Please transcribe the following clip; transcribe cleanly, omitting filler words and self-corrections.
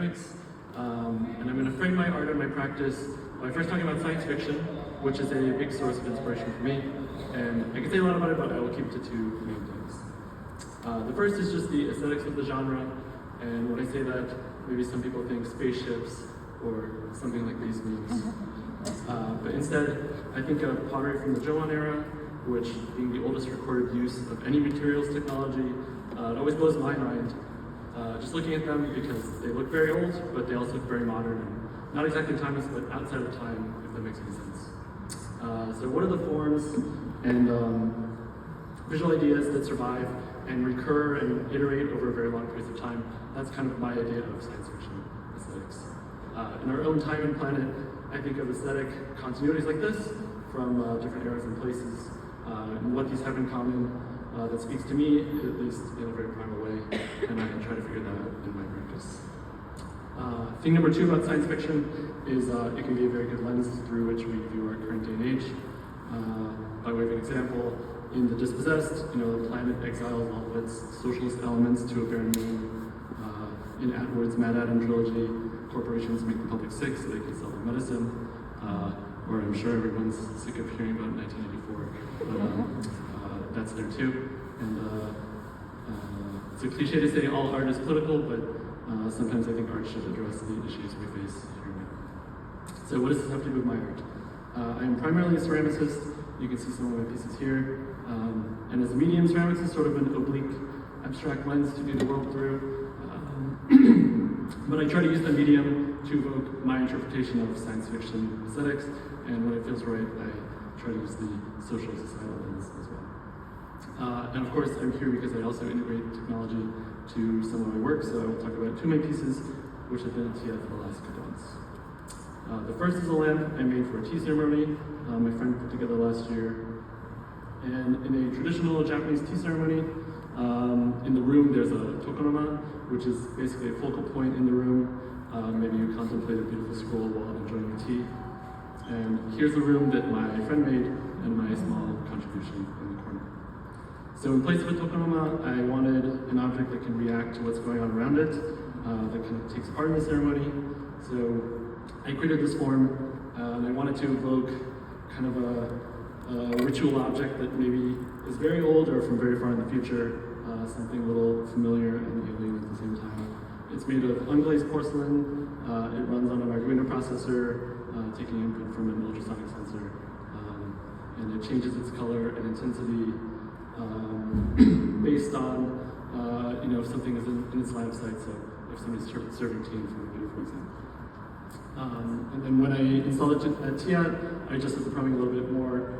And I'm going to frame my art and my practice by first talking about science fiction, which is a big source of inspiration for me. And I can say a lot about it, but I will keep it to two main things. The first is just the aesthetics of the genre, and when I say that, maybe some people think spaceships or something like these memes. But instead, I think of pottery from the Jomon era, which being the oldest recorded use of any materials technology, it always blows my mind. Just looking at them because they look very old, but they also look very modern and not exactly timeless, but outside of time, if that makes any sense. So what are the forms and visual ideas that survive and recur and iterate over very long periods of time? That's kind of my idea of science fiction aesthetics. In our own time and planet, I think of aesthetic continuities like this from different eras and places, and what these have in common that speaks to me, at least in a very primal way, and I can try to figure that out in my practice. Thing number two about science fiction is it can be a very good lens through which we view our current day and age. By way of an example, in The Dispossessed, the planet exiles all of its socialist elements to a barren moon. In Atwood's Mad Adam trilogy, corporations make the public sick so they can sell their medicine. Or I'm sure everyone's sick of hearing about 1984, but that's there too. And it's a cliche to say all art is political, but sometimes I think art should address the issues we face here now. So what does this have to do with my art? I am primarily a ceramicist. You can see some of my pieces here. And as a medium, ceramics is sort of an oblique, abstract lens to view the world through. But I try to use the medium to evoke my interpretation of science fiction aesthetics, and when it feels right, I try to use the social societal lens as well. And of course, I'm here because I also integrate technology to some of my work, so I will talk about two of my pieces, which have been at TIA for the last couple months. The first is a lamp I made for a tea ceremony my friend put together last year. And in a traditional Japanese tea ceremony, in the room there's a tokonoma, which is basically a focal point in the room. Maybe you contemplate a beautiful scroll while enjoying the tea. And here's the room that my friend made and my small contribution in the corner. So in place of a tokonoma, I wanted an object that can react to what's going on around it, that kind of takes part in the ceremony. So I created this form, and I wanted to evoke kind of a ritual object that maybe is very old or from very far in the future, something a little familiar and alien at the same time. It's made of unglazed porcelain. It runs on an Arduino processor, taking input from an ultrasonic sensor, and it changes its color and intensity based on if something is in its line of sight. So if somebody's serving tea in front of you, for example. And then when I installed it at TIA, I adjusted the priming a little bit more